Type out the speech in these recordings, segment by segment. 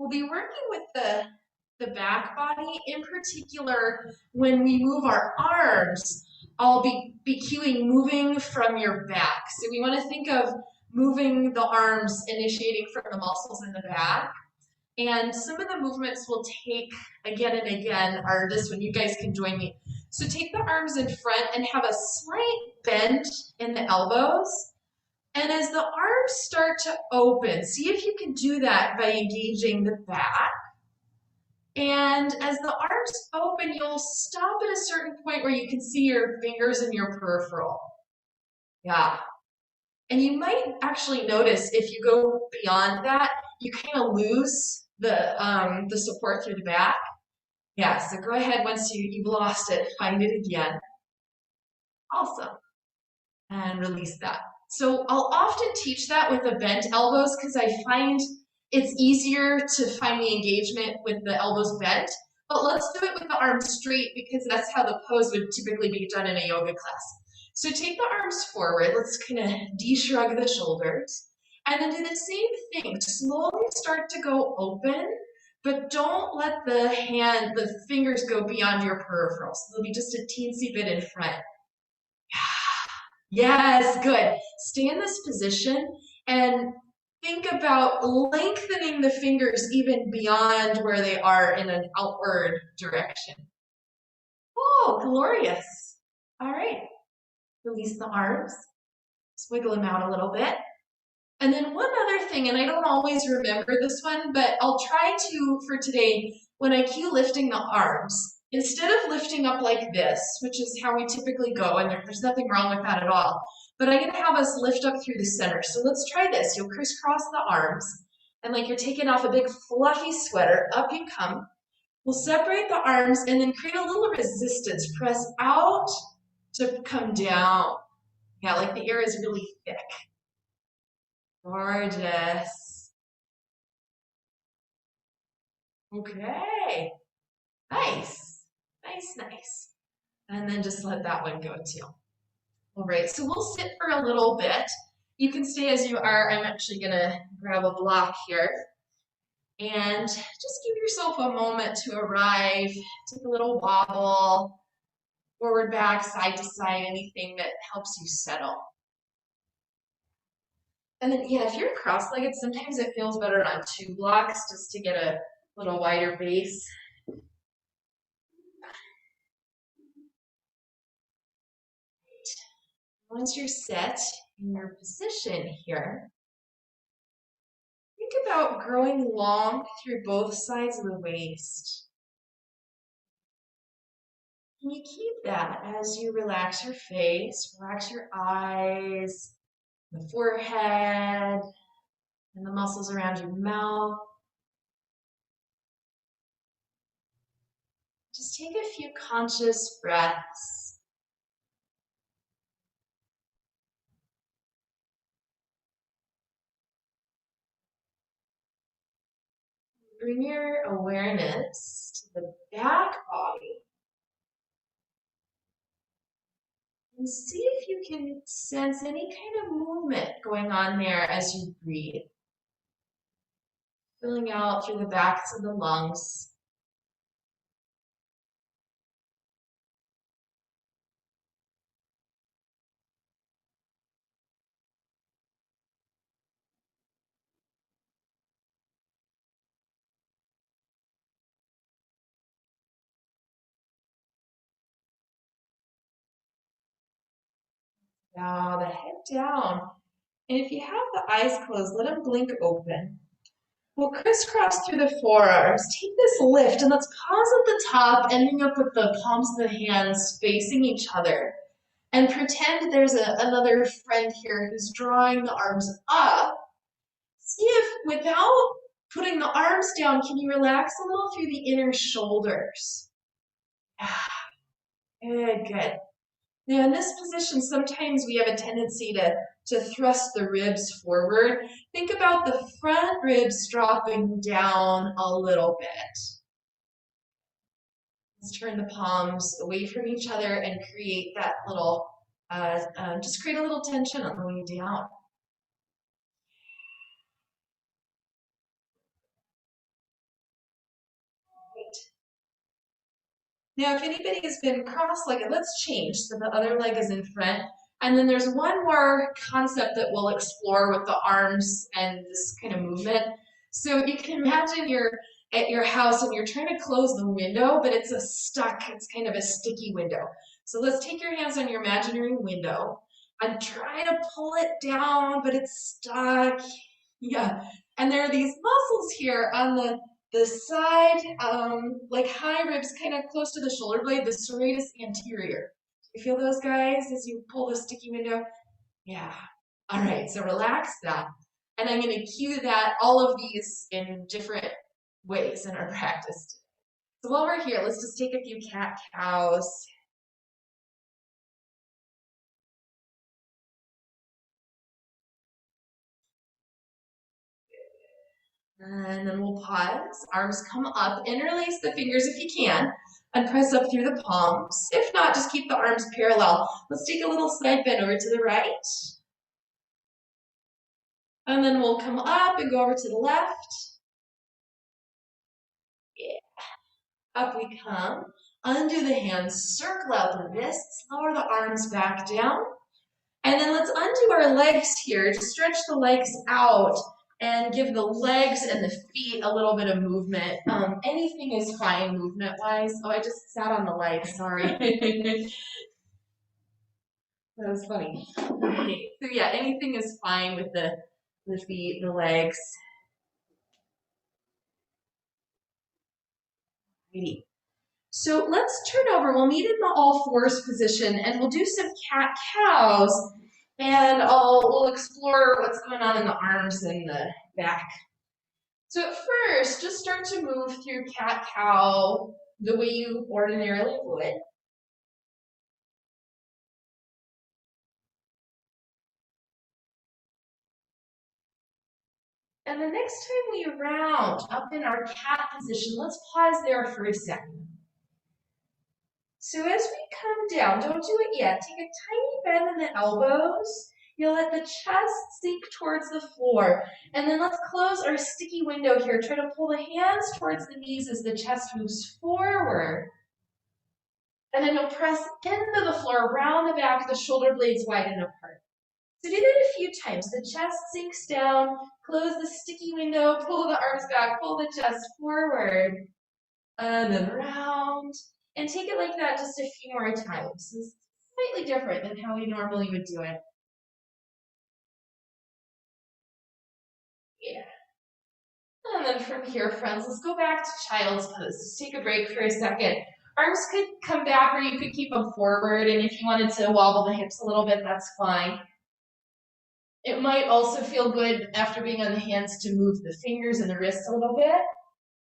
We'll be working with the back body. In particular, when we move our arms, I'll be cueing moving from your back. So we want to think of moving the arms, initiating from the muscles in the back. And some of the movements we'll take again and again are this one. You guys can join me. So take the arms in front and have a slight bend in the elbows. And as the arms start to open, see if you can do that by engaging the back. And as the arms open, you'll stop at a certain point where you can see your fingers in your peripheral. Yeah. And you might actually notice if you go beyond that, you kind of lose the support through the back. Yeah, so go ahead once you've lost it, find it again. Awesome. And release that. So I'll often teach that with the bent elbows because I find it's easier to find the engagement with the elbows bent. But let's do it with the arms straight because that's how the pose would typically be done in a yoga class. So take the arms forward. Let's kind of de-shrug the shoulders. And then do the same thing. Slowly start to go open, but don't let the fingers go beyond your peripherals. They'll be just a teensy bit in front. Yes, good. Stay in this position and think about lengthening the fingers even beyond where they are in an outward direction. Oh, glorious. All right. Release the arms. Wiggle them out a little bit. And then one other thing, and I don't always remember this one, but I'll try to for today, when I cue lifting the arms, instead of lifting up like this, which is how we typically go, and there's nothing wrong with that at all, but I'm going to have us lift up through the center. So let's try this. You'll crisscross the arms, and like you're taking off a big fluffy sweater, up you come. We'll separate the arms and then create a little resistance. Press out to come down. Yeah, like the air is really thick. Gorgeous. Okay. Nice. Nice, nice. And then just let that one go too. All right, so we'll sit for a little bit. You can stay as you are. I'm actually gonna grab a block here. And just give yourself a moment to arrive. Take a little wobble, forward, back, side to side, anything that helps you settle. And then, yeah, if you're cross-legged, sometimes it feels better on 2 blocks just to get a little wider base. Once you're set in your position here, think about growing long through both sides of the waist. Can you keep that as you relax your face, relax your eyes, the forehead, and the muscles around your mouth? Just take a few conscious breaths. Bring your awareness to the back body. And see if you can sense any kind of movement going on there as you breathe. Filling out through the backs of the lungs. Bow the head down. And if you have the eyes closed, let them blink open. We'll crisscross through the forearms. Take this lift and let's pause at the top, ending up with the palms of the hands facing each other. And pretend there's another friend here who's drawing the arms up. See if without putting the arms down, can you relax a little through the inner shoulders? Good, good. Now in this position, sometimes we have a tendency to thrust the ribs forward. Think about the front ribs dropping down a little bit. Let's turn the palms away from each other and create that little, just create a little tension on the way down. Now, if anybody has been cross-legged, let's change. So the other leg is in front. And then there's one more concept that we'll explore with the arms and this kind of movement. So you can imagine you're at your house and you're trying to close the window, but it's it's kind of a sticky window. So let's take your hands on your imaginary window and try to pull it down, but it's stuck. Yeah. And there are these muscles here on the side, like high ribs, kind of close to the shoulder blade, the serratus anterior. You feel those guys as you pull the sticky window? Yeah. All right, so relax that. And I'm going to cue that, all of these in different ways in our practice. So while we're here, let's just take a few cat-cows. And then we'll pause, arms come up, interlace the fingers if you can, and press up through the palms. If not, just keep the arms parallel. Let's take a little side bend over to the right. And then we'll come up and go over to the left. Yeah. Up we come. Undo the hands, circle out the wrists, lower the arms back down. And then let's undo our legs here. Just stretch the legs out and give the legs and the feet a little bit of movement. Anything is fine movement-wise. Oh, I just sat on the leg, sorry. That was funny. Okay, so yeah, anything is fine with the feet, the legs. Alrighty. So let's turn over. We'll meet in the all fours position and we'll do some cat-cows. And we'll explore what's going on in the arms and the back. So at first, just start to move through cat-cow the way you ordinarily would. And the next time we round up in our cat position, let's pause there for a second. So as we come down, don't do it yet, take a tiny bend in the elbows. You'll let the chest sink towards the floor. And then let's close our sticky window here. Try to pull the hands towards the knees as the chest moves forward. And then you'll press into the floor, around the back, the shoulder blades widen apart. So do that a few times. The chest sinks down, close the sticky window, pull the arms back, pull the chest forward, and then round. And take it like that just a few more times. It's slightly different than how we normally would do it. Yeah. And then from here, friends, let's go back to child's pose. Just take a break for a second. Arms could come back or you could keep them forward. And if you wanted to wobble the hips a little bit, that's fine. It might also feel good after being on the hands to move the fingers and the wrists a little bit,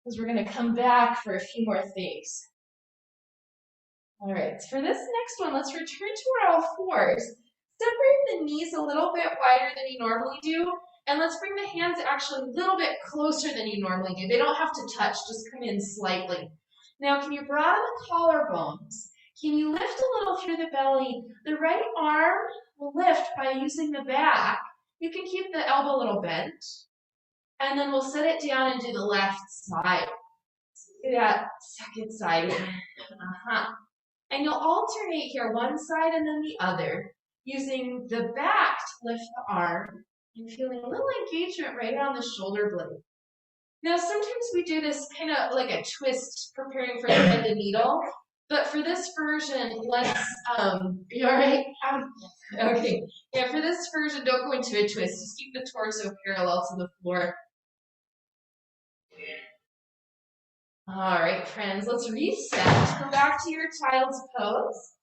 because we're going to come back for a few more things. All right, for this next one, let's return to our all fours. Separate the knees a little bit wider than you normally do, and let's bring the hands actually a little bit closer than you normally do. They don't have to touch, just come in slightly. Now, can you broaden the collarbones? Can you lift a little through the belly? The right arm will lift by using the back. You can keep the elbow a little bent. And then we'll set it down and do the left side. Do that second side. And you'll alternate here, one side and then the other, using the back to lift the arm and feeling a little engagement right on the shoulder blade. Now, sometimes we do this kind of like a twist, preparing for the thread the needle. But for this version, let's, you all right? Okay. Yeah, for this version, don't go into a twist. Just keep the torso parallel to the floor. All right, friends, let's reset. Go back to your child's pose.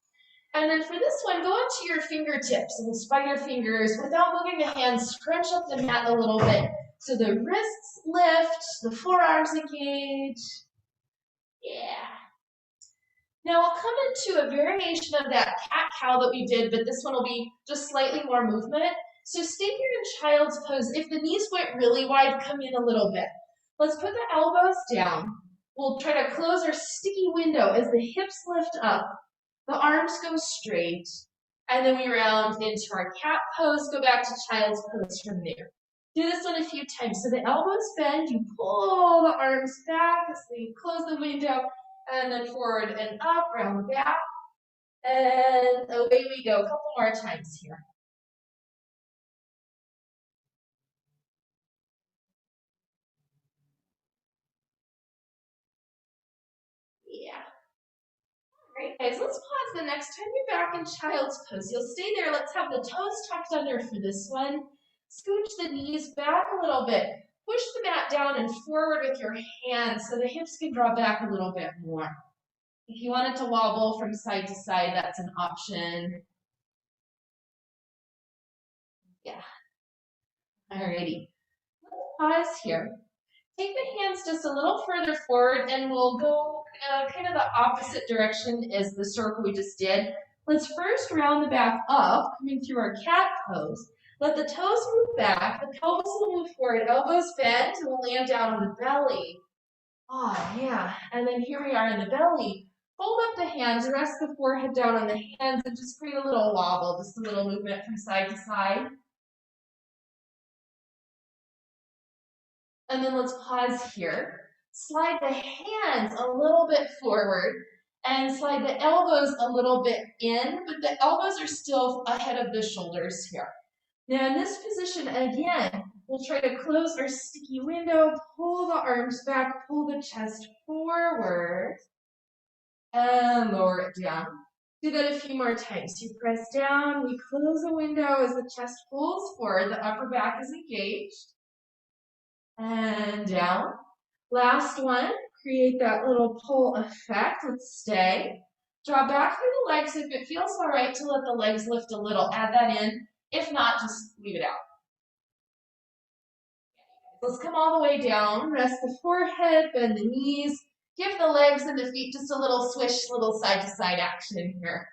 And then for this one, go into your fingertips and spider fingers without moving the hands. Scrunch up the mat a little bit. So the wrists lift, the forearms engage. Yeah. Now I'll come into a variation of that cat-cow that we did, but this one will be just slightly more movement. So stay here in child's pose. If the knees went really wide, come in a little bit. Let's put the elbows down. We'll try to close our sticky window as the hips lift up. The arms go straight. And then we round into our cat pose, go back to child's pose from there. Do this one a few times. So the elbows bend, you pull the arms back as we close the window. And then forward and up, round the back. And away we go. A couple more times here. Yeah. All right, guys, let's pause. The next time you're back in child's pose, you'll stay there. Let's have the toes tucked under for this one. Scooch the knees back a little bit. Push the mat down and forward with your hands so the hips can draw back a little bit more. If you want it to wobble from side to side, that's an option. Yeah. Alrighty. Let's pause here. Take the hands just a little further forward and we'll go kind of the opposite direction as the circle we just did. Let's first round the back up, coming through our cat pose. Let the toes move back, the pelvis will move forward, elbows bend, and we'll land down on the belly. Oh, yeah. And then here we are in the belly. Fold up the hands, rest the forehead down on the hands, and just create a little wobble, just a little movement from side to side. And then let's pause here. Slide the hands a little bit forward and slide the elbows a little bit in, but the elbows are still ahead of the shoulders here. Now in this position, again, we'll try to close our sticky window, pull the arms back, pull the chest forward, and lower it down. Do that a few more times. You press down, we close the window as the chest pulls forward, the upper back is engaged. And down. Last one, create that little pull effect. Let's stay. Draw back through the legs if it feels all right to let the legs lift a little. Add that in. If not, just leave it out. Let's come all the way down. Rest the forehead, bend the knees. Give the legs and the feet just a little swish, little side to side action here.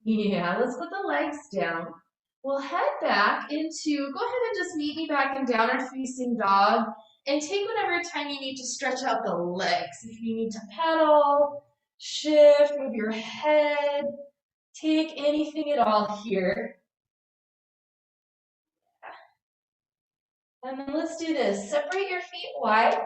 Yeah, let's put the legs down. We'll head back into, go ahead and just meet me back in downward facing dog and take whatever time you need to stretch out the legs. If you need to pedal, shift, move your head, take anything at all here. And then let's do this. Separate your feet wide.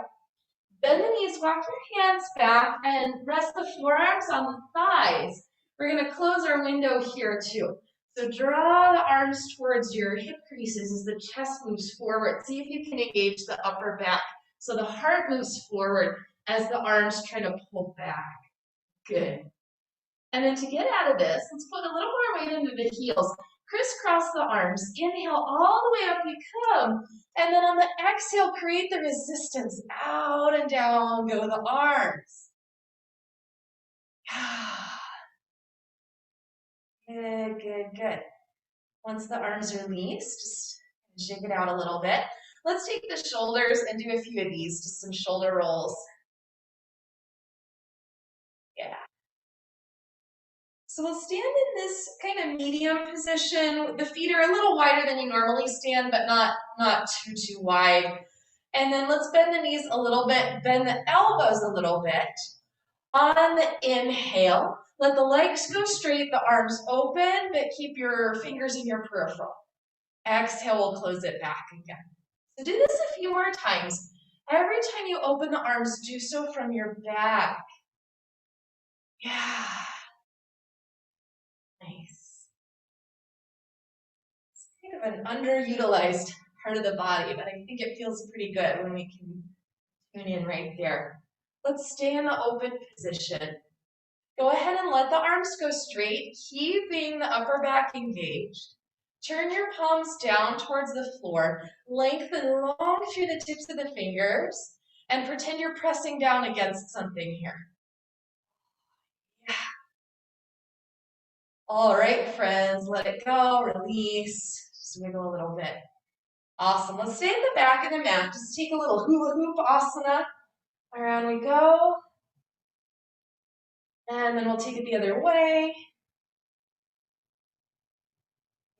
Bend the knees, walk your hands back, and rest the forearms on the thighs. We're going to close our window here too. So draw the arms towards your hip creases as the chest moves forward. See if you can engage the upper back. So the heart moves forward as the arms try to pull back. Good. And then to get out of this, let's put a little more weight into the heels. Crisscross the arms. Inhale all the way up we come. And then on the exhale, create the resistance. Out and down go the arms. Good, good, good. Once the arms are released, just shake it out a little bit. Let's take the shoulders and do a few of these, just some shoulder rolls. Yeah. So we'll stand in this kind of medium position. The feet are a little wider than you normally stand, but not too wide. And then let's bend the knees a little bit, bend the elbows a little bit. On the inhale, let the legs go straight, the arms open, but keep your fingers in your peripheral. Exhale, we'll close it back again. So do this a few more times. Every time you open the arms, do so from your back. Yeah. Nice. It's kind of an underutilized part of the body, but I think it feels pretty good when we can tune in right there. Let's stay in the open position. Go ahead and let the arms go straight, keeping the upper back engaged. Turn your palms down towards the floor. Lengthen long through the tips of the fingers and pretend you're pressing down against something here. Yeah. All right, friends, let it go, release, just wiggle a little bit. Awesome, let's stay at the back of the mat. Just take a little hula hoop asana. Around we go. And then we'll take it the other way.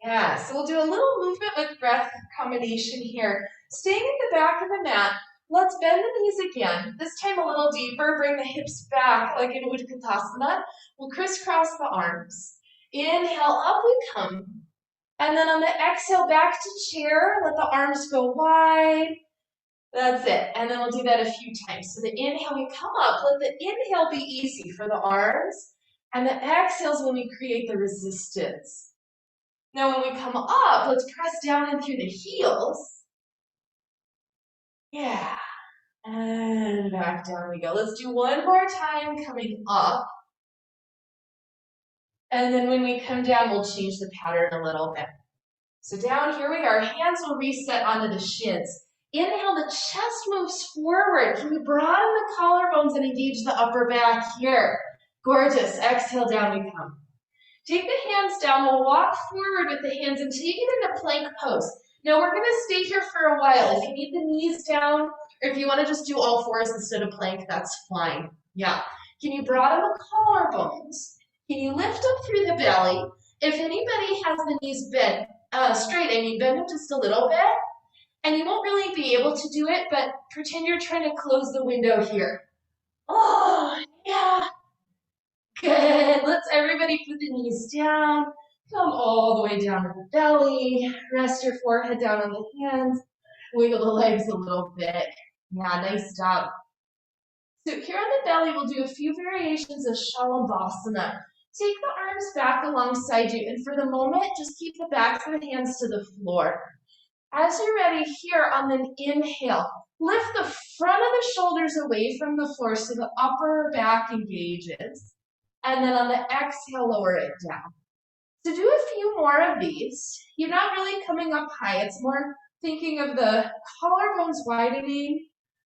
Yeah, so we'll do a little movement with breath combination here. Staying at the back of the mat, let's bend the knees again. This time a little deeper, bring the hips back like in Utkatasana. We'll crisscross the arms. Inhale, up we come. And then on the exhale, back to chair, let the arms go wide. That's it. And then we'll do that a few times. So the inhale, we come up. Let the inhale be easy for the arms. And the exhale is when we create the resistance. Now when we come up, let's press down and through the heels. Yeah. And back down we go. Let's do one more time coming up. And then when we come down, we'll change the pattern a little bit. So down here we are. Hands will reset onto the shins. Inhale, the chest moves forward. Can you broaden the collarbones and engage the upper back here? Gorgeous. Exhale, down we come. Take the hands down. We'll walk forward with the hands until you get into plank pose. Now we're going to stay here for a while. If you need the knees down, or if you want to just do all fours instead of plank, that's fine. Yeah. Can you broaden the collarbones? Can you lift up through the belly? If anybody has the knees bent straight, bend them just a little bit. And you won't really be able to do it, but pretend you're trying to close the window here. Oh, yeah. Good. Let's everybody put the knees down. Come all the way down to the belly. Rest your forehead down on the hands. Wiggle the legs a little bit. Yeah, nice job. So here on the belly, we'll do a few variations of Shalabhasana. Take the arms back alongside you, and for the moment, just keep the backs of the hands to the floor. As you're ready here on the inhale, lift the front of the shoulders away from the floor so the upper back engages. And then on the exhale, lower it down. So do a few more of these. You're not really coming up high. It's more thinking of the collarbones widening.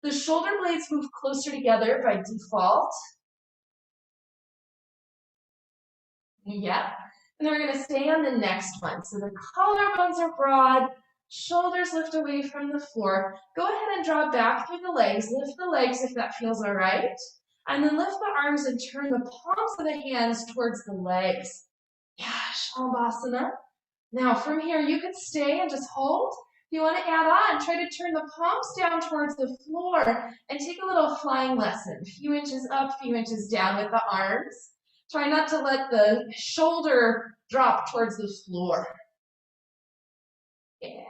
The shoulder blades move closer together by default. Yeah. And then we're going to stay on the next one. So the collarbones are broad. Shoulders lift away from the floor. Go ahead and draw back through the legs. Lift the legs if that feels all right. And then lift the arms and turn the palms of the hands towards the legs. Yeah, Shalabhasana. Now from here, you could stay and just hold. If you want to add on, try to turn the palms down towards the floor and take a little flying lesson. A few inches up, a few inches down with the arms. Try not to let the shoulder drop towards the floor. Yeah.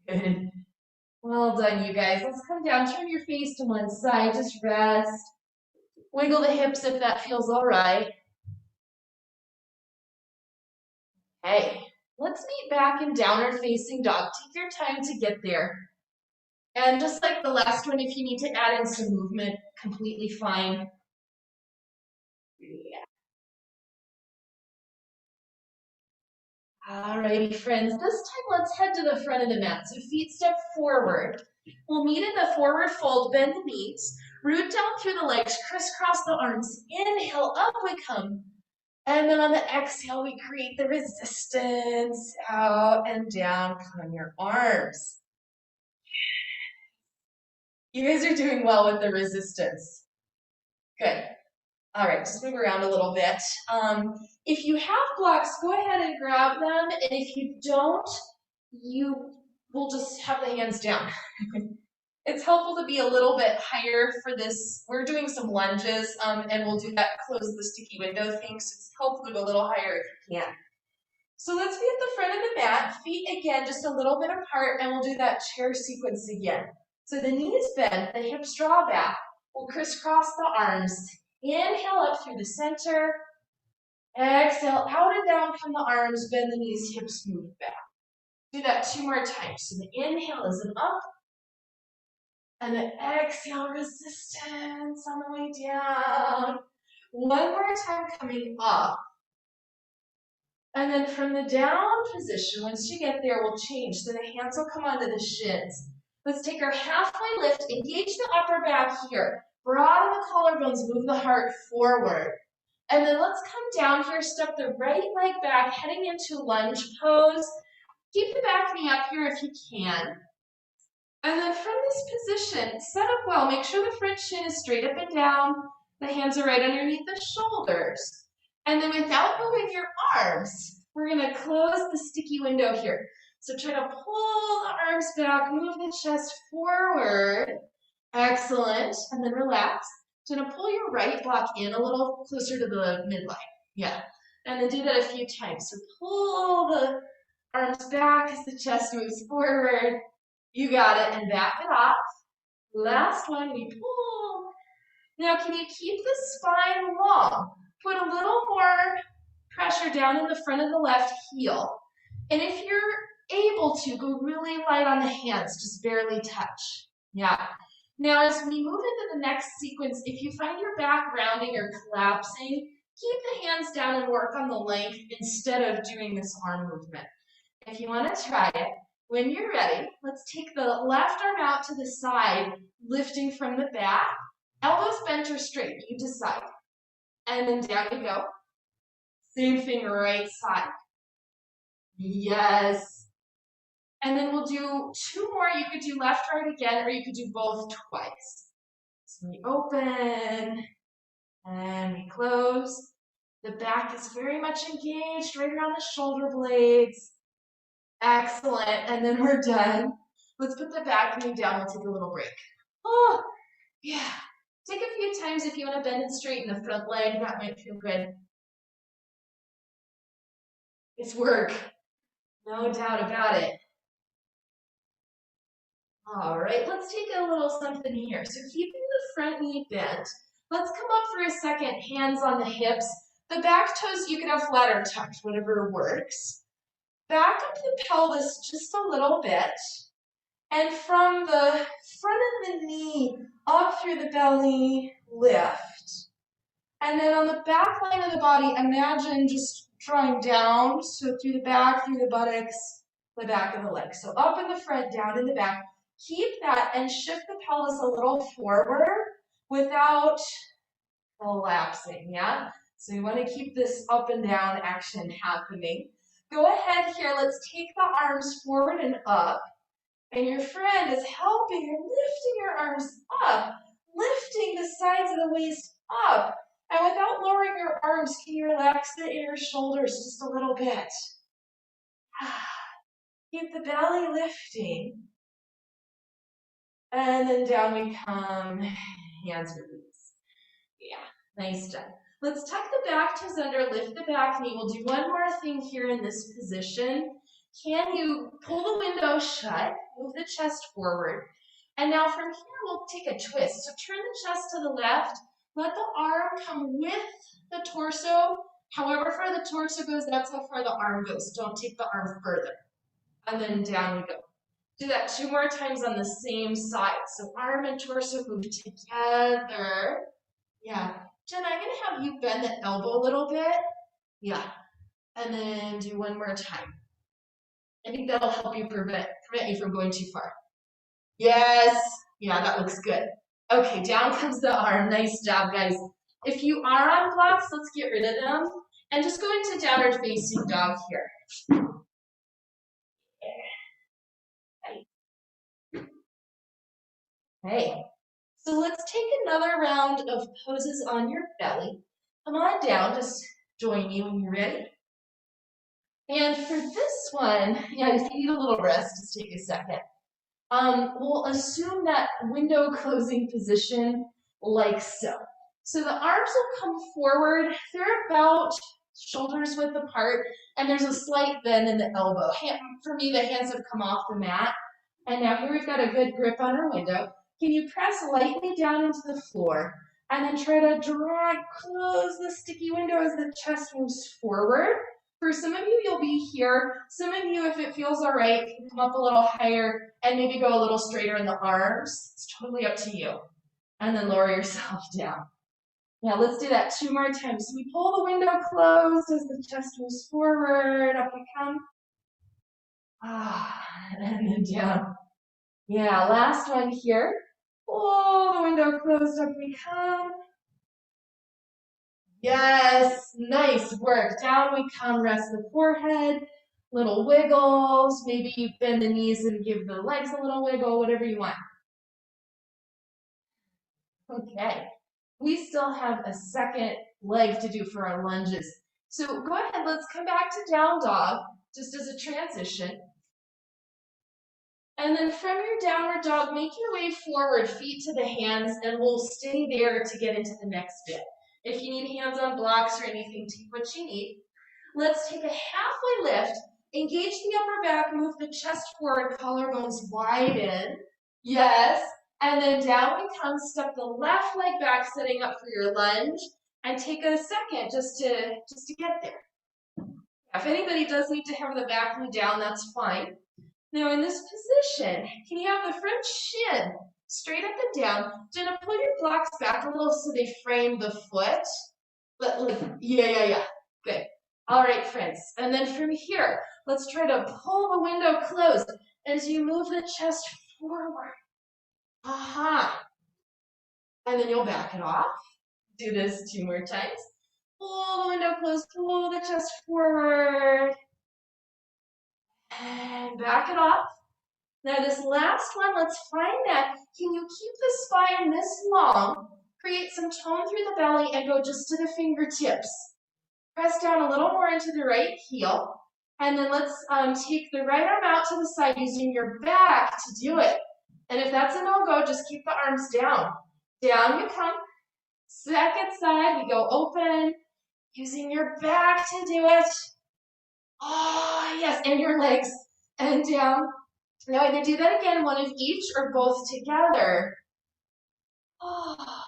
Good. Well done, you guys. Let's come down. Turn your face to one side. Just rest. Wiggle the hips if that feels all right. Okay. Let's meet back in downward facing dog. Take your time to get there. And just like the last one, if you need to add in some movement, completely fine. Yeah. Alrighty, friends. This time, let's head to the front of the mat. So feet step forward. We'll meet in the forward fold, bend the knees, root down through the legs, crisscross the arms. Inhale, up we come. And then on the exhale, we create the resistance. Out and down come your arms. You guys are doing well with the resistance. Good. All right, just move around a little bit. If you have blocks, go ahead and grab them. And if you don't, you will just have the hands down. It's helpful to be a little bit higher for this. We're doing some lunges, and we'll do that close the sticky window thing. So it's helpful to go a little higher if you can. So let's be at the front of the mat, feet again just a little bit apart, and we'll do that chair sequence again. So the knees bend, the hips draw back. We'll crisscross the arms. Inhale up through the center. Exhale, out and down from the arms, bend the knees, hips move back. Do that 2 more times. So the inhale is an up, and the exhale, resistance on the way down. One more time coming up. And then from the down position, once you get there, we'll change. So the hands will come onto the shins. Let's take our halfway lift, engage the upper back here. Broaden the collarbones, move the heart forward. And then let's come down here, step the right leg back, heading into lunge pose. Keep the back knee up here if you can. And then from this position, set up well. Make sure the front shin is straight up and down. The hands are right underneath the shoulders. And then without moving your arms, we're going to close the sticky window here. So try to pull the arms back, move the chest forward. Excellent. And then relax. So going to pull your right block in a little closer to the midline. Yeah. And then do that a few times. So pull the arms back as the chest moves forward. You got it, and back it off. Last one, we pull. Now, can you keep the spine long? Put a little more pressure down in the front of the left heel. And if you're able to, go really light on the hands, just barely touch. Yeah. Now, as we move into the next sequence, if you find your back rounding or collapsing, keep the hands down and work on the length instead of doing this arm movement. If you want to try it, when you're ready, let's take the left arm out to the side, lifting from the back. Elbows bent or straight, you decide. And then down you go. Same thing, right side. Yes. And then we'll do 2 more. You could do left, right again, or you could do both twice. So we open, and we close. The back is very much engaged, right around the shoulder blades. Excellent, and then we're done. Let's put the back knee down, we'll take a little break. Oh, yeah. Take a few times if you want to bend and straighten the front leg, that might feel good. It's work, no doubt about it. All right, let's take a little something here. So keeping the front knee bent, let's come up for a second, hands on the hips. The back toes, you can have flat or tucked, whatever works. Back up the pelvis just a little bit. And from the front of the knee up through the belly, lift. And then on the back line of the body, imagine just drawing down, so through the back, through the buttocks, the back of the legs. So up in the front, down in the back. Keep that and shift the pelvis a little forward without collapsing, yeah? So you want to keep this up and down action happening. Go ahead here, let's take the arms forward and up. And your friend is helping you, lifting your arms up, lifting the sides of the waist up. And without lowering your arms, can you relax the inner shoulders just a little bit? Keep the belly lifting. And then down we come, hands release. Yeah, nice job. Let's tuck the back toes under, lift the back knee. We'll do one more thing here in this position. Can you pull the window shut, move the chest forward. And now from here, we'll take a twist. So turn the chest to the left, let the arm come with the torso. However far the torso goes, that's how far the arm goes. Don't take the arm further. And then down we go. Do that 2 more times on the same side. So arm and torso move together. Yeah. Jen, I'm going to have you bend the elbow a little bit. Yeah. And then do 1 more time. I think that'll help you prevent you from going too far. Yes. Yeah, that looks good. Okay, down comes the arm. Nice job, guys. If you are on blocks, let's get rid of them. And just go into downward facing dog here. Okay, so let's take another round of poses on your belly. Come on down, just join me when you're ready. And for this one, yeah, if you need a little rest, just take a second. We'll assume that window closing position like so. So the arms will come forward, they're about shoulders width apart, and there's a slight bend in the elbow. For me, the hands have come off the mat. And now here we've got a good grip on our window. Can you press lightly down into the floor and then try to drag, close the sticky window as the chest moves forward? For some of you, you'll be here. Some of you, if it feels all right, can come up a little higher and maybe go a little straighter in the arms. It's totally up to you. And then lower yourself down. Now let's do that 2 more times. So we pull the window closed as the chest moves forward, up we come. And then down. Yeah, last one here. Pull the window closed, up we come. Yes, nice work. Down we come, rest the forehead, little wiggles. Maybe you bend the knees and give the legs a little wiggle, whatever you want. Okay, we still have a second leg to do for our lunges. So go ahead, let's come back to down dog, just as a transition. And then from your downward dog, make your way forward, feet to the hands, and we'll stay there to get into the next bit. If you need hands on blocks or anything, take what you need. Let's take a halfway lift. Engage the upper back, move the chest forward, collarbones widen. Yes. And then down we come, step the left leg back, setting up for your lunge, and take a second just to get there. If anybody does need to have the back knee down, that's fine. Now in this position, can you have the front shin straight up and down? Gonna pull your blocks back a little so they frame the foot. Yeah. Good. All right, friends. And then from here, let's try to pull the window closed as you move the chest forward. And then you'll back it off. Do this 2 more times. Pull the window closed, pull the chest forward. And back it off. Now this last one, let's find that. Can you keep the spine this long? Create some tone through the belly and go just to the fingertips. Press down a little more into the right heel. And then let's take the right arm out to the side using your back to do it. And if that's a no-go, just keep the arms down. Down you come. Second side, we go open, using your back to do it. Oh, yes, and your legs. And down. Now either do that again, one of each, or both together. Oh.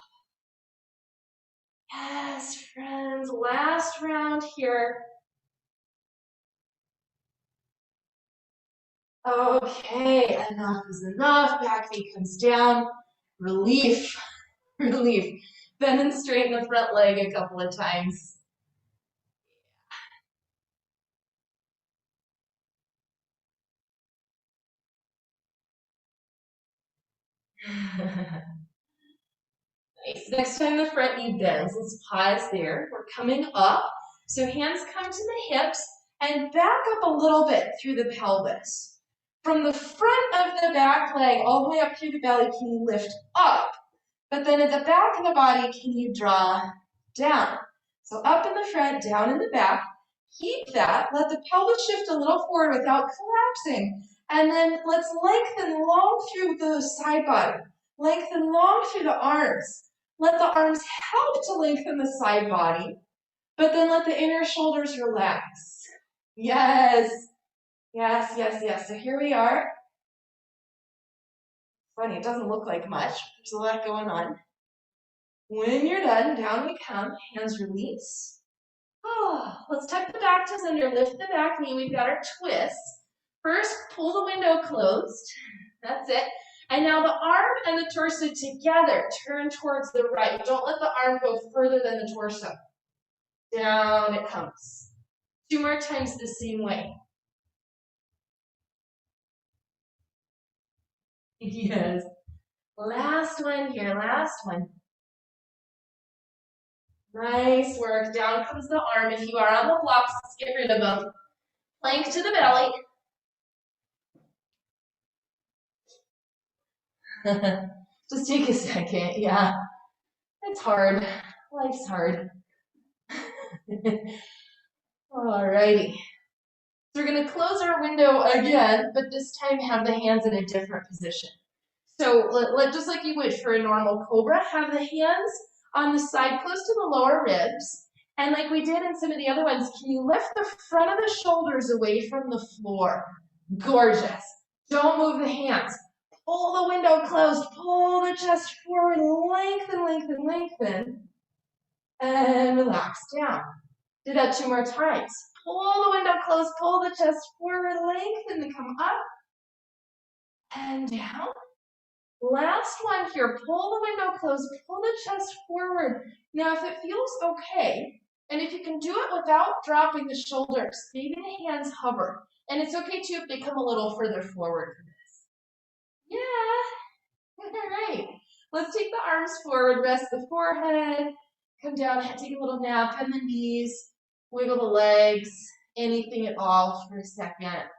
Yes, friends, last round here. Okay, enough is enough. Back knee comes down. Relief. Bend and straighten the front leg a couple of times. Nice. Next time the front knee bends, let's pause there. We're coming up. So hands come to the hips and back up a little bit through the pelvis. From the front of the back leg all the way up through the belly, can you lift up? But then at the back of the body, can you draw down? So up in the front, down in the back. Keep that. Let the pelvis shift a little forward without collapsing. And then let's lengthen long through the side body. Lengthen long through the arms. Let the arms help to lengthen the side body, but then let the inner shoulders relax. Yes. So here we are. Funny, it doesn't look like much. There's a lot going on. When you're done, down we come, hands release. Let's tuck the back toes under, lift the back knee. We've got our twists. First, pull the window closed. That's it. And now the arm and the torso together, turn towards the right. Don't let the arm go further than the torso. Down it comes. 2 more times the same way. Yes. Last one here, last one. Nice work. Down comes the arm. If you are on the blocks, let's get rid of them. Plank to the belly. Just take a second. Yeah. It's hard. Life's hard. Alrighty. So we're going to close our window again, but this time have the hands in a different position. So just like you would for a normal cobra, have the hands on the side close to the lower ribs. And like we did in some of the other ones, can you lift the front of the shoulders away from the floor? Gorgeous. Don't move the hands. Pull the window closed. Pull the chest forward. Lengthen. And relax down. Do that 2 more times. Pull the window closed. Pull the chest forward. Lengthen to come up. And down. Last one here, pull the window closed, pull the chest forward. Now if it feels okay, and if you can do it without dropping the shoulders, maybe the hands hover. And it's okay too if they come a little further forward for this. Yeah, all right. Let's take the arms forward, rest the forehead, come down, take a little nap, bend the knees, wiggle the legs, anything at all for a second.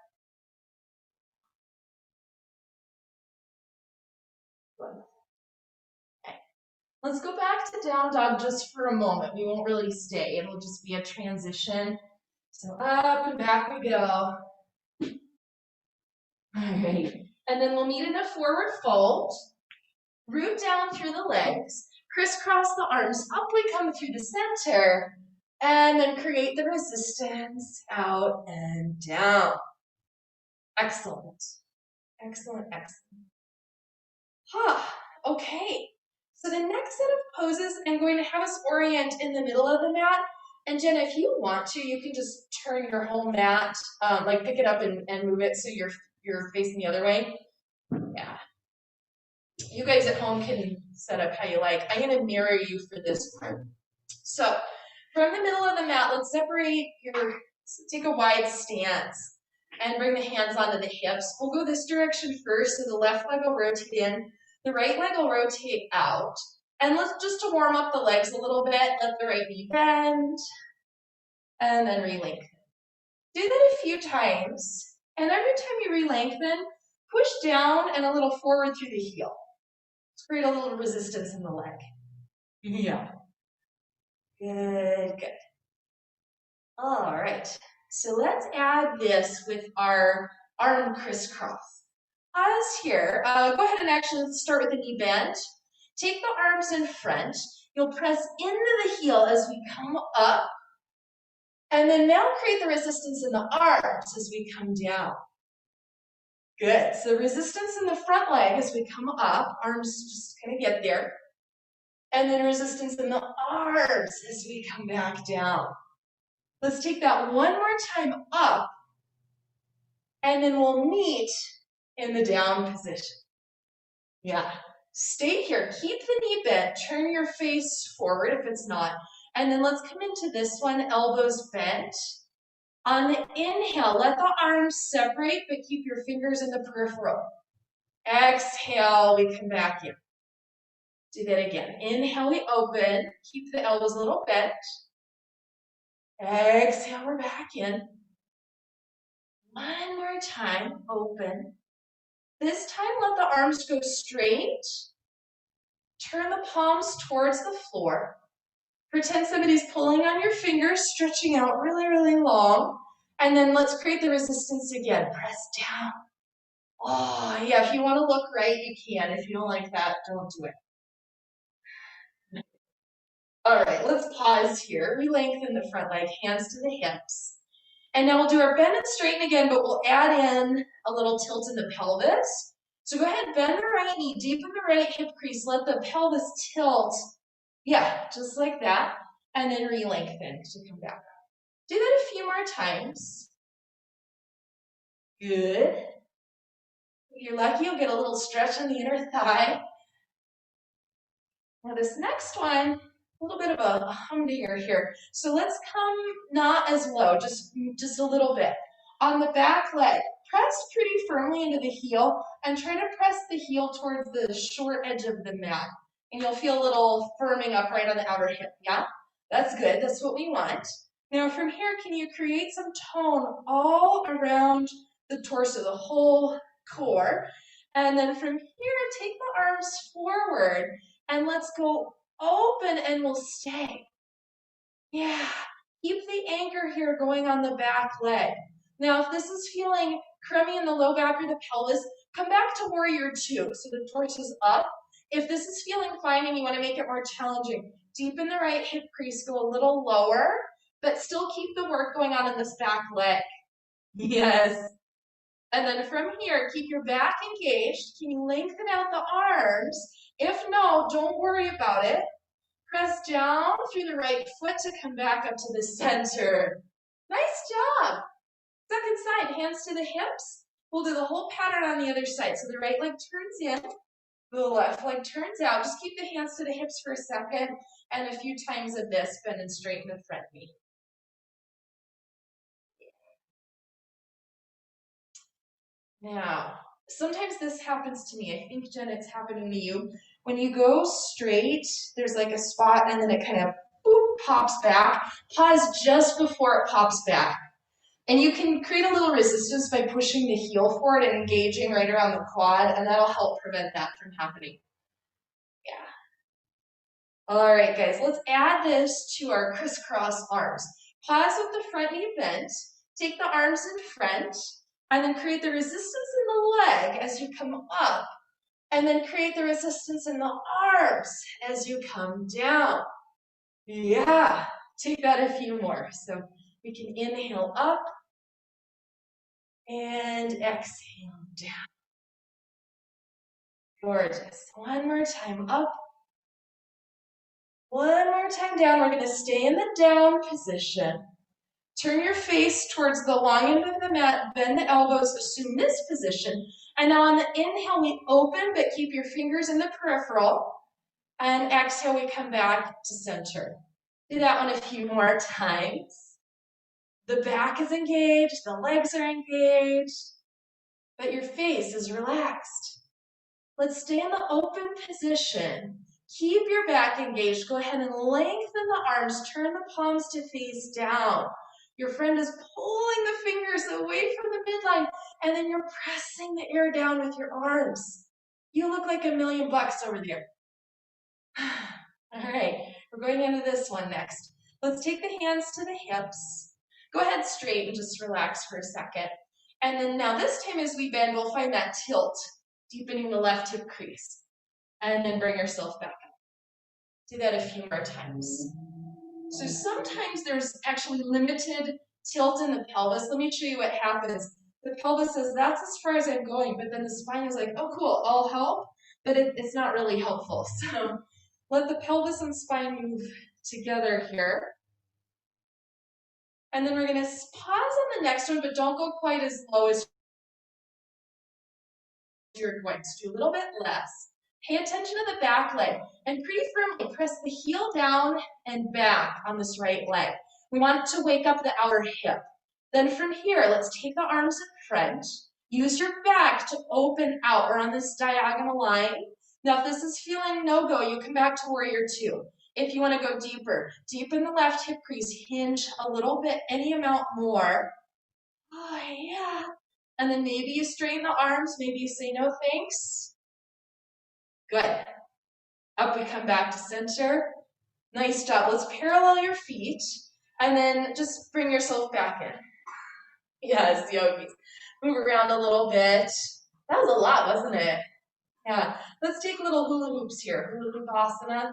Let's go back to down dog just for a moment. We won't really stay. It'll just be a transition. So up and back we go. All right. And then we'll meet in a forward fold. Root down through the legs. Crisscross the arms. Up we come through the center. And then create the resistance out and down. Excellent. Excellent, excellent. Okay. So the next set of poses, I'm going to have us orient in the middle of the mat. And Jen, if you want to, you can just turn your whole mat, like pick it up and move it so you're facing the other way. Yeah. You guys at home can set up how you like. I'm going to mirror you for this part. So from the middle of the mat, let's separate take a wide stance and bring the hands onto the hips. We'll go this direction first, so the left leg will rotate in, the right leg will rotate out. And let's just to warm up the legs a little bit, let the right knee bend, and then re-lengthen. Do that a few times, and every time you re-lengthen, push down and a little forward through the heel. Let's create a little resistance in the leg. Yeah. Good, good. All right, so let's add this with our arm crisscross. Pause here. Go ahead and actually start with the knee bend. Take the arms in front. You'll press into the heel as we come up. And then now create the resistance in the arms as we come down. Good. So resistance in the front leg as we come up. Arms just kind of get there. And then resistance in the arms as we come back down. Let's take that one more time up, and then we'll meet in the down position. Yeah, stay here, keep the knee bent, turn your face forward if it's not, and then let's come into this one, elbows bent. On the inhale, let the arms separate, but keep your fingers in the peripheral. Exhale, we come back in. Do that again. Inhale, we open, keep the elbows a little bent. Exhale, we're back in. One more time, open. This time, let the arms go straight. Turn the palms towards the floor. Pretend somebody's pulling on your fingers, stretching out really, really long. And then let's create the resistance again. Press down. Oh, yeah, if you want to look right, you can. If you don't like that, don't do it. All right, let's pause here. We lengthen the front leg, hands to the hips. And now we'll do our bend and straighten again, but we'll add in a little tilt in the pelvis. So go ahead, bend the right knee, deepen the right hip crease, let the pelvis tilt. Yeah, just like that. And then re-lengthen to come back. Do that a few more times. Good. If you're lucky, you'll get a little stretch on the inner thigh. Now this next one, a little bit of a humdinger here. So let's come not as low, just a little bit. On the back leg, press pretty firmly into the heel and try to press the heel towards the short edge of the mat. And you'll feel a little firming up right on the outer hip, yeah? That's good, that's what we want. Now from here, can you create some tone all around the torso, the whole core? And then from here, take the arms forward and let's go open and we'll stay. Yeah, keep the anchor here going on the back leg. Now, if this is feeling crummy in the low back or the pelvis, come back to warrior two, so the torso's up. If this is feeling fine and you want to make it more challenging, deepen the right hip crease, go a little lower, but still keep the work going on in this back leg. Yes. And then from here, keep your back engaged. Can you lengthen out the arms? If no, don't worry about it. Press down through the right foot to come back up to the center. Nice job. Second side, hands to the hips. We'll do the whole pattern on the other side. So the right leg turns in, the left leg turns out. Just keep the hands to the hips for a second, and a few times of this, bend and straighten the front knee. Now, sometimes this happens to me. I think, Jen, it's happening to you. When you go straight, there's like a spot and then it kind of boop, pops back. Pause just before it pops back. And you can create a little resistance by pushing the heel forward and engaging right around the quad, and that'll help prevent that from happening. Yeah. All right, guys, let's add this to our crisscross arms. Pause with the front knee bent. Take the arms in front, and then create the resistance in the leg as you come up, and then create the resistance in the arms as you come down. Yeah, Take that a few more. So we can inhale up and exhale down. Gorgeous. One more time up. One more time down. We're going to stay in the down position. Turn your face towards the long end of the mat, bend the elbows, assume this position. And now on the inhale, we open, but keep your fingers in the peripheral. And exhale, we come back to center. Do that one a few more times. The back is engaged, the legs are engaged, but your face is relaxed. Let's stay in the open position. Keep your back engaged. Go ahead and lengthen the arms. Turn the palms to face down. Your friend is pulling the fingers away from the midline, and then you're pressing the air down with your arms. You look like $1,000,000 over there. All right, we're going into this one next. Let's take the hands to the hips. Go ahead straight and just relax for a second. And then now this time as we bend, we'll find that tilt, deepening the left hip crease. And then bring yourself back up. Do that a few more times. So sometimes there's actually limited tilt in the pelvis. Let me show you what happens. The pelvis says, that's as far as I'm going, but then the spine is like, oh cool, I'll help, but it's not really helpful. So let the pelvis and spine move together here. And then we're going to pause on the next one, but don't go quite as low as you're going to do, a little bit less. Pay attention to the back leg and pretty firmly press the heel down and back on this right leg. We want to wake up the outer hip. Then from here, let's take the arms in front. Use your back to open out. We're on this diagonal line. Now, if this is feeling no-go, you come back to warrior two. If you want to go deeper, deepen the left hip crease, hinge a little bit, any amount more. Oh, yeah. And then maybe you straighten the arms, maybe you say no thanks. Good. Up we come back to center. Nice job. Let's parallel your feet and then just bring yourself back in. Yes, yogis. Move around a little bit. That was a lot, wasn't it? Yeah. Let's take little hula hoops here. Hula hoop asana.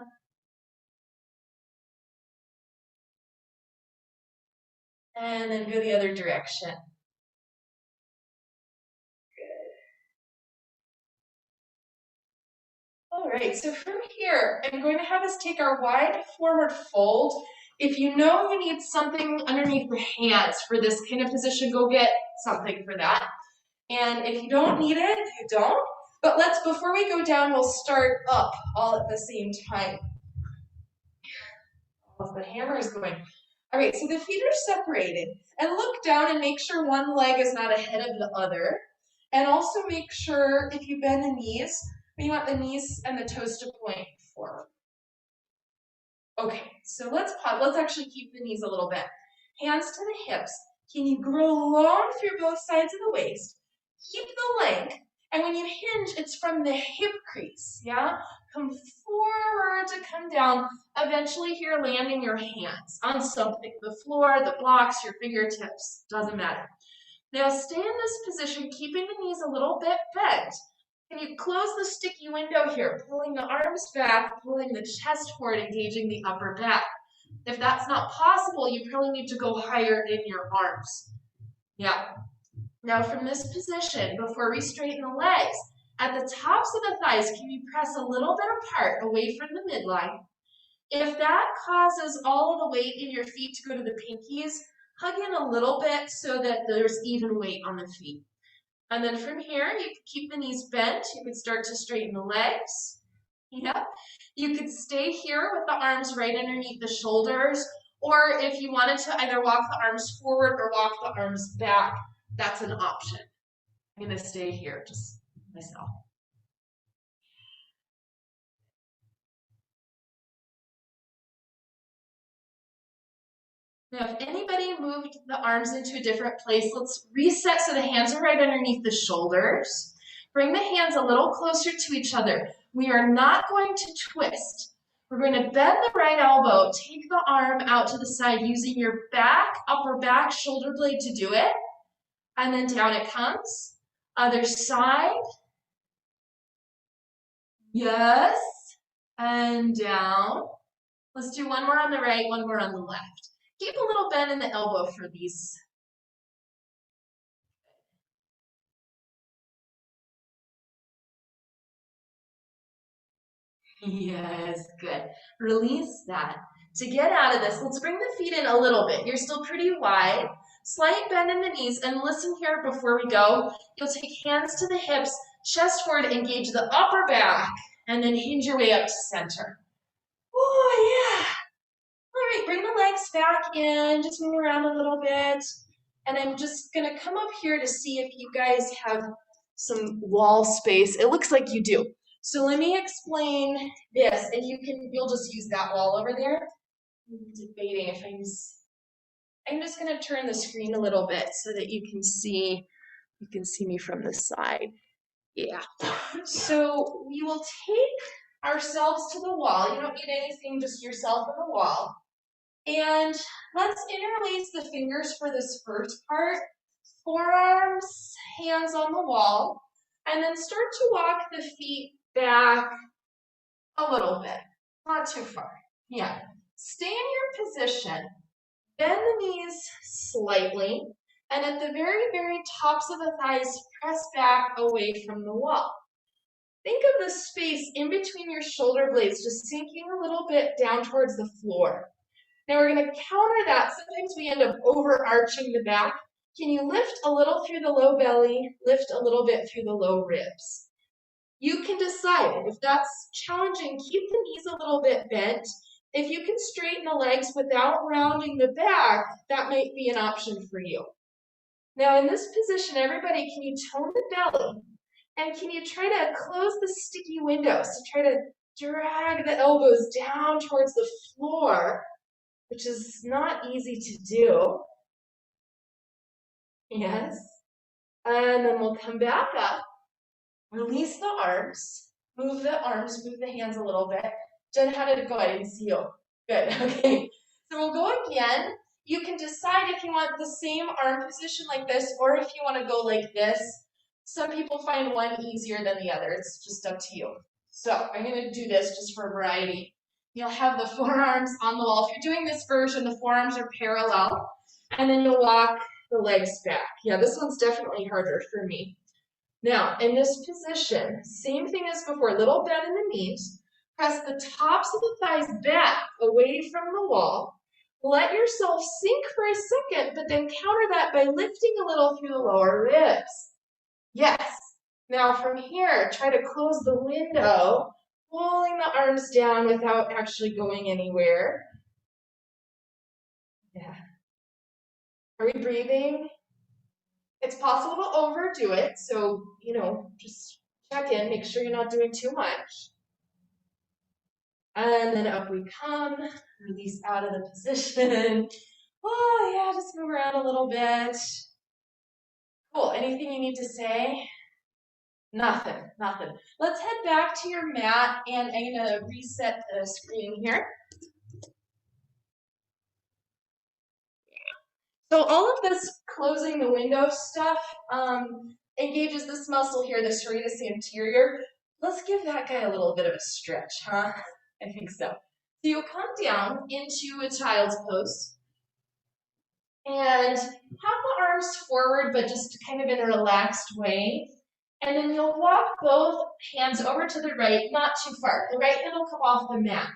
And then go the other direction. All right, so from here, I'm going to have us take our wide forward fold. If you know you need something underneath your hands for this kind of position, go get something for that. And if you don't need it, you don't. But before we go down, we'll start up all at the same time. As the hammer is going. All right, so the feet are separated. And look down and make sure one leg is not ahead of the other. And also make sure if you bend the knees, you want the knees and the toes to point forward. Okay, so let's pause. Let's actually keep the knees a little bit. Hands to the hips. Can you grow long through both sides of the waist? Keep the length. And when you hinge, it's from the hip crease, yeah? Come forward to come down. Eventually here, landing your hands on something. The floor, the blocks, your fingertips, doesn't matter. Now stay in this position, keeping the knees a little bit bent. Can you close the sticky window here, pulling the arms back, pulling the chest forward, engaging the upper back. If that's not possible, you probably need to go higher in your arms. Yeah. Now from this position, before we straighten the legs, at the tops of the thighs, can you press a little bit apart, away from the midline? If that causes all of the weight in your feet to go to the pinkies, hug in a little bit so that there's even weight on the feet. And then from here, you can keep the knees bent. You can start to straighten the legs. Yeah. You could stay here with the arms right underneath the shoulders, or if you wanted to either walk the arms forward or walk the arms back, that's an option. I'm going to stay here, just myself. Now, if anybody moved the arms into a different place, let's reset so the hands are right underneath the shoulders. Bring the hands a little closer to each other. We are not going to twist. We're going to bend the right elbow, take the arm out to the side using your back, upper back, shoulder blade to do it. And then down it comes. Other side. Yes. And down. Let's do one more on the right, one more on the left. Keep a little bend in the elbow for these. Yes, good. Release that. To get out of this, let's bring the feet in a little bit. You're still pretty wide. Slight bend in the knees, and listen here before we go. You'll take hands to the hips, chest forward, engage the upper back, and then hinge your way up to center. Oh, yeah. All right, bring the legs back in, just move around a little bit. And I'm just gonna come up here to see if you guys have some wall space. It looks like you do. So let me explain this, and you'll just use that wall over there. I'm debating if I'm just gonna turn the screen a little bit so that you can see me from the side. Yeah. So we will take ourselves to the wall. You don't need anything, just yourself and the wall. And let's interlace the fingers for this first part. Forearms, hands on the wall, and then start to walk the feet back a little bit, not too far. Yeah. Stay in your position. Bend the knees slightly, and at the very, very tops of the thighs, press back away from the wall. Think of the space in between your shoulder blades just sinking a little bit down towards the floor. Now we're going to counter that. Sometimes we end up overarching the back. Can you lift a little through the low belly, lift a little bit through the low ribs? You can decide. If that's challenging, keep the knees a little bit bent. If you can straighten the legs without rounding the back, that might be an option for you. Now in this position, everybody, can you tone the belly? And can you try to close the sticky windows? So try to drag the elbows down towards the floor, which is not easy to do. Yes. And then we'll come back up, release the arms, move the hands a little bit. Jen, how did it go? I didn't see you. Good, okay. So we'll go again. You can decide if you want the same arm position like this, or if you want to go like this. Some people find one easier than the other. It's just up to you. So I'm going to do this just for variety. You'll have the forearms on the wall. If you're doing this version, the forearms are parallel, and then you'll walk the legs back. Yeah, this one's definitely harder for me. Now, in this position, same thing as before, little bend in the knees. Press the tops of the thighs back away from the wall. Let yourself sink for a second, but then counter that by lifting a little through the lower ribs. Yes. Now from here, try to close the window, pulling the arms down without actually going anywhere. Yeah. Are we breathing? It's possible to overdo it, so, just check in, make sure you're not doing too much. And then up we come, release out of the position. Oh, yeah, just move around a little bit. Cool, anything you need to say? Nothing. Let's head back to your mat, and I'm gonna reset the screen here. So all of this closing the window stuff engages this muscle here, the serratus anterior. Let's give that guy a little bit of a stretch, huh? I think so. So you'll come down into a child's pose and have the arms forward, but just kind of in a relaxed way. And then you'll walk both hands over to the right, not too far. The right hand will come off the mat.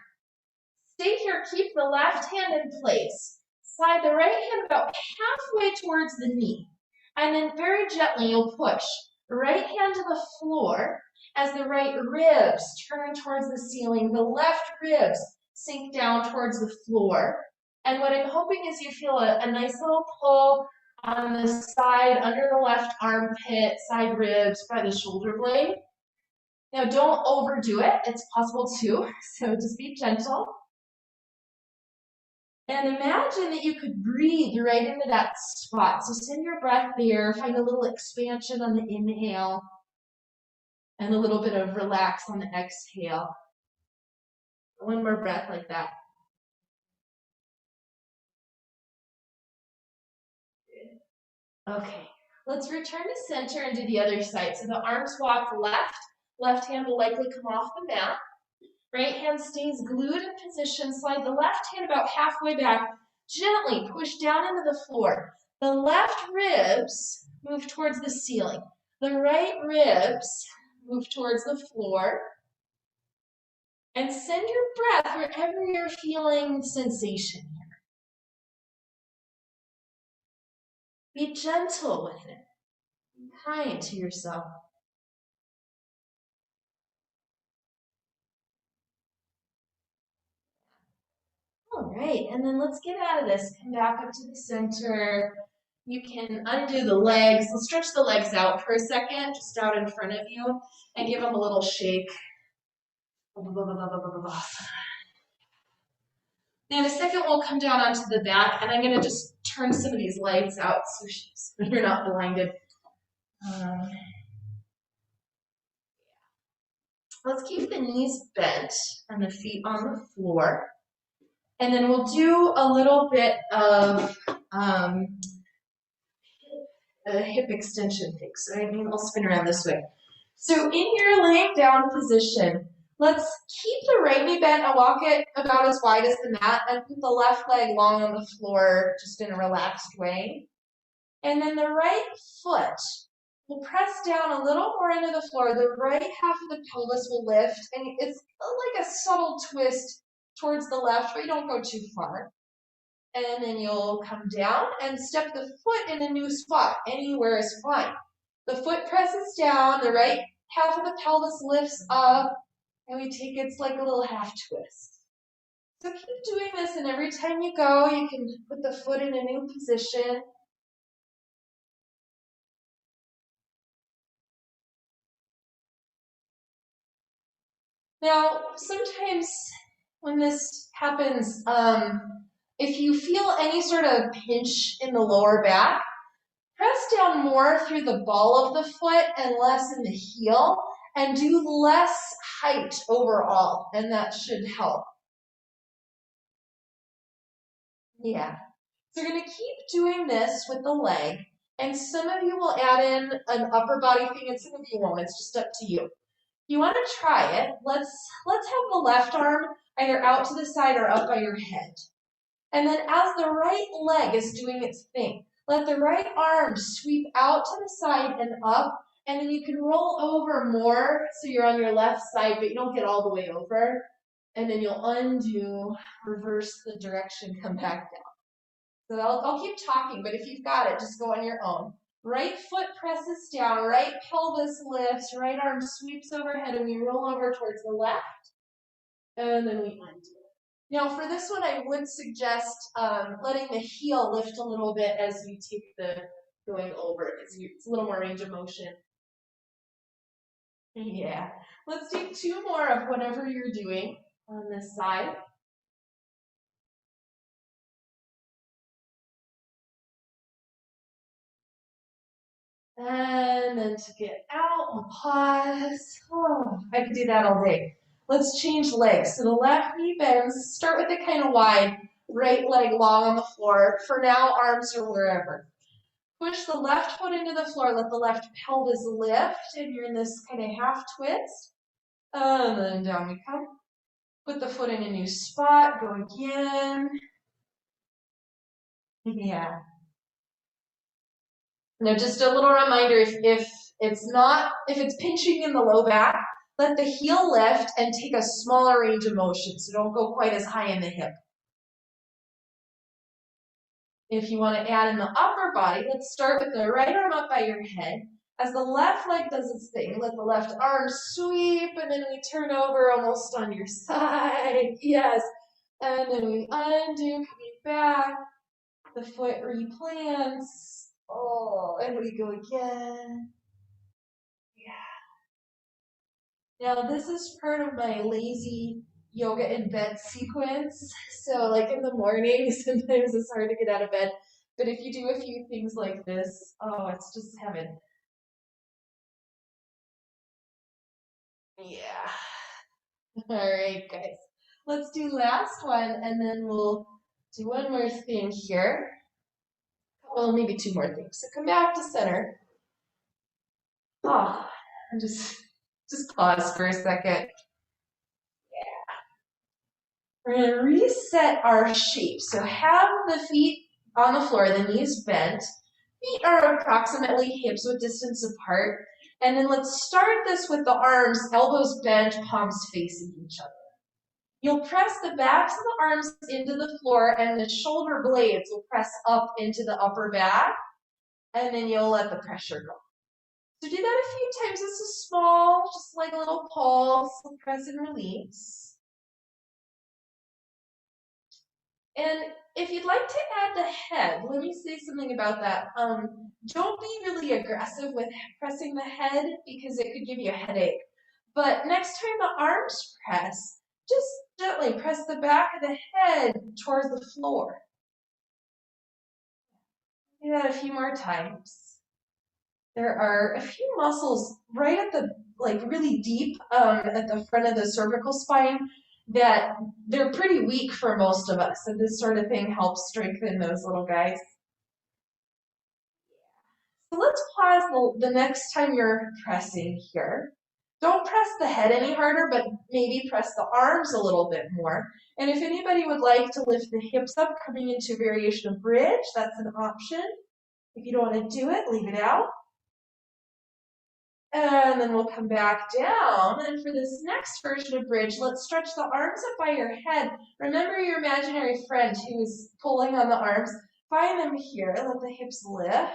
Stay here, keep the left hand in place. Slide the right hand about halfway towards the knee. And then very gently you'll push. Right hand to the floor as the right ribs turn towards the ceiling. The left ribs sink down towards the floor. And what I'm hoping is you feel a nice little pull on the side, under the left armpit, side ribs, by the shoulder blade. Now don't overdo it. It's possible too, so just be gentle. And imagine that you could breathe right into that spot. So send your breath there, find a little expansion on the inhale, and a little bit of relax on the exhale. One more breath like that. Okay, let's return to center and do the other side. So the arms walk left hand will likely come off the mat. Right hand stays glued in position. Slide the left hand about halfway back. Gently push down into the floor. The left ribs move towards the ceiling. The right ribs move towards the floor. And send your breath wherever you're feeling sensation here. Be gentle with it. Be kind to yourself. All right, and then let's get out of this. Come back up to the center. You can undo the legs. Let's stretch the legs out for a second, just out in front of you, and give them a little shake. Now in a second, we'll come down onto the back, and I'm going to just turn some of these lights out so you're not blinded. Let's keep the knees bent and the feet on the floor. And then we'll do a little bit of a hip extension thing. So I'll spin around this way. So in your laying down position, let's keep the right knee bent and walk it about as wide as the mat and put the left leg long on the floor just in a relaxed way. And then the right foot will press down a little more into the floor. The right half of the pelvis will lift, and it's like a subtle twist towards the left, but you don't go too far. And then you'll come down and step the foot in a new spot. Anywhere is fine. The foot presses down, the right half of the pelvis lifts up, and we take it's like a little half twist. So keep doing this, and every time you go, you can put the foot in a new position. Now, sometimes when this happens, if you feel any sort of pinch in the lower back, press down more through the ball of the foot and less in the heel, and do less height overall, and that should help. Yeah. So you're going to keep doing this with the leg, and some of you will add in an upper body thing, and some of you won't. It's just up to you. You want to try it. Let's have the left arm either out to the side or up by your head. And then as the right leg is doing its thing, let the right arm sweep out to the side and up, and then you can roll over more so you're on your left side, but you don't get all the way over. And then you'll undo, reverse the direction, come back down. So I'll keep talking, but if you've got it, just go on your own. Right foot presses down, right pelvis lifts, right arm sweeps overhead, and we roll over towards the left, and then we undo. Now for this one, I would suggest letting the heel lift a little bit as you take the going over, because it's a little more range of motion. Yeah. Let's take two more of whatever you're doing on this side. And then to get out, we'll pause. Oh, I could do that all day. Let's change legs. So the left knee bends. Start with it kind of wide. Right leg long on the floor. For now, arms are wherever. Push the left foot into the floor. Let the left pelvis lift. And you're in this kind of half twist. And then down we come. Put the foot in a new spot. Go again. Yeah. Now, just a little reminder, if it's pinching in the low back, let the heel lift and take a smaller range of motion, so don't go quite as high in the hip. If you want to add in the upper body, let's start with the right arm up by your head. As the left leg does its thing, let the left arm sweep, and then we turn over almost on your side. Yes. And then we undo, coming back. The foot replants. Oh, and we go again. Yeah. Now this is part of my lazy yoga in bed sequence. So like in the morning, sometimes it's hard to get out of bed. But if you do a few things like this, oh, it's just heaven. Yeah. All right, guys. Let's do last one, and then we'll do one more thing here. Well, maybe two more things. So come back to center. Oh, and just pause for a second. We're going to reset our shape. So have the feet on the floor, the knees bent. Feet are approximately hips width distance apart. And then let's start this with the arms, elbows bent, palms facing each other. You'll press the backs of the arms into the floor and the shoulder blades will press up into the upper back. And then you'll let the pressure go. So do that a few times. This is small, just like a little pulse. Press and release. And if you'd like to add the head, let me say something about that. Don't be really aggressive with pressing the head because it could give you a headache. But next time the arms press, just gently press the back of the head towards the floor. Do that a few more times. There are a few muscles right at the, really deep at the front of the cervical spine that they're pretty weak for most of us. And this sort of thing helps strengthen those little guys. So let's pause the next time you're pressing here. Don't press the head any harder, but maybe press the arms a little bit more. And if anybody would like to lift the hips up, coming into a variation of bridge, that's an option. If you don't want to do it, leave it out. And then we'll come back down. And for this next version of bridge, let's stretch the arms up by your head. Remember your imaginary friend who is pulling on the arms. Find them here. Let the hips lift.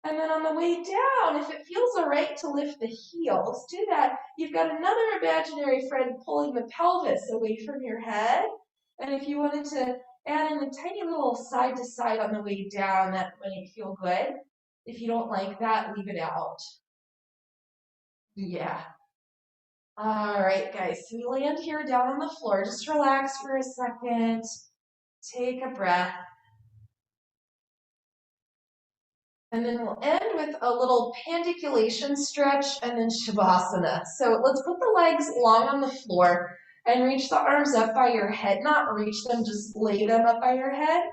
And then on the way down, if it feels all right to lift the heels, do that. You've got another imaginary friend pulling the pelvis away from your head. And if you wanted to add in a tiny little side to side on the way down, that might feel good. If you don't like that, leave it out. Yeah. All right, guys. So we land here down on the floor. Just relax for a second. Take a breath. And then we'll end with a little pandiculation stretch and then Shavasana. So let's put the legs long on the floor and reach the arms up by your head. Not reach them, just lay them up by your head.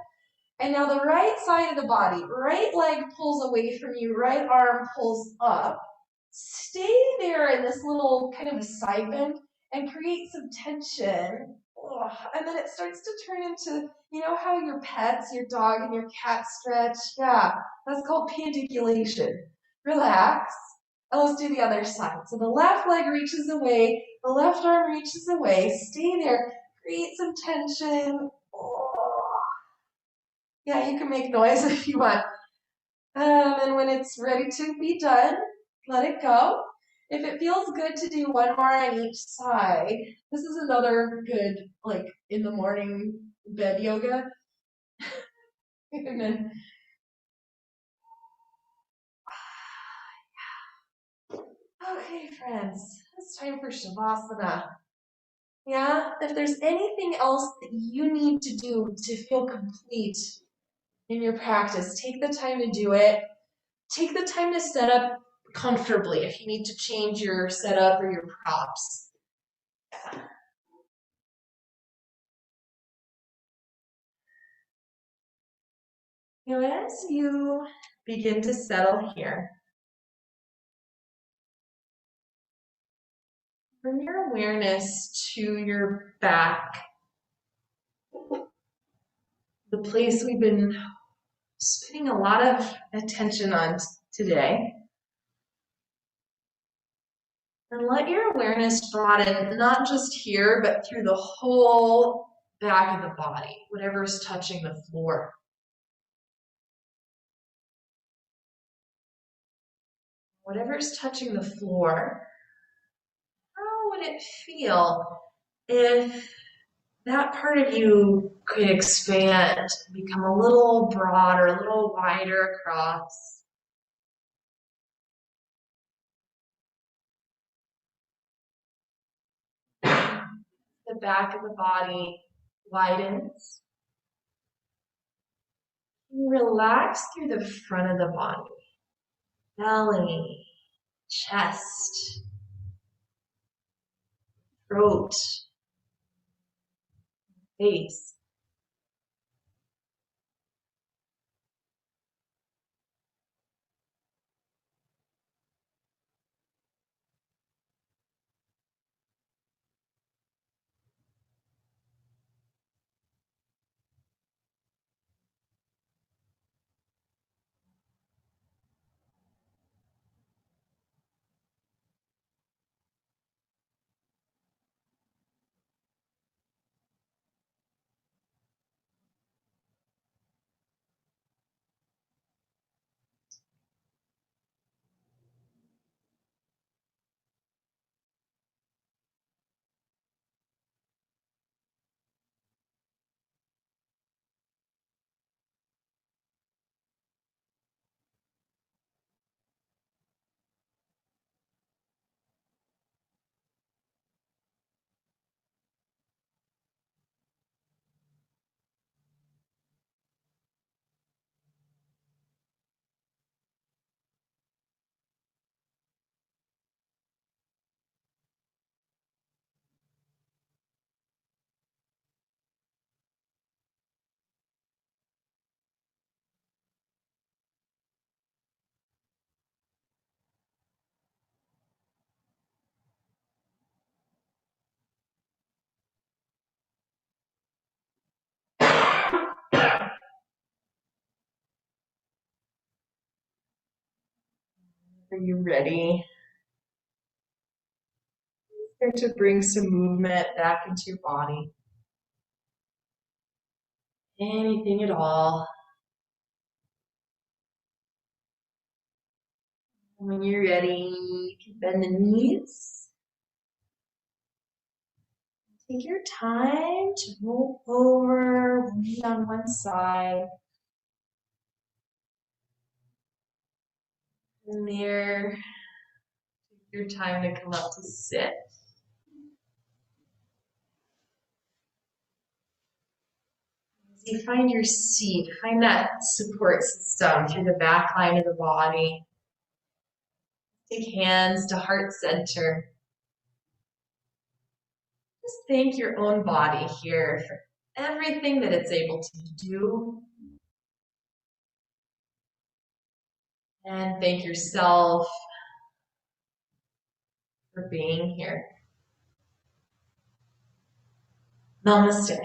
And now the right side of the body, right leg pulls away from you, right arm pulls up. Stay there in this little kind of a side bend and create some tension. And then it starts to turn into, you know how your pets, your dog and your cat stretch? Yeah, that's called pandiculation. Relax. And let's do the other side. So the left leg reaches away, the left arm reaches away. Stay there. Create some tension. Yeah, you can make noise if you want. And then when it's ready to be done, let it go. If it feels good to do one more on each side, this is another good, in the morning bed yoga. And then, okay, friends, it's time for Shavasana. Yeah, if there's anything else that you need to do to feel complete in your practice, take the time to do it. Take the time to set up comfortably if you need to change your setup or your props. Now, as you begin to settle here, bring your awareness to your back, the place we've been spending a lot of attention on today. And let your awareness broaden, not just here, but through the whole back of the body, whatever's touching the floor. Whatever's touching the floor, how would it feel if that part of you could expand, become a little broader, a little wider across? The back of the body widens. Relax through the front of the body, belly, chest, throat, face. Are you ready? Start to bring some movement back into your body. Anything at all. When you're ready, you can bend the knees. Take your time to roll over, lean on one side. And there, take your time to come up to sit. As you find your seat, find that support system through the back line of the body. Take hands to heart center. Just thank your own body here for everything that it's able to do. And thank yourself for being here. Namaste.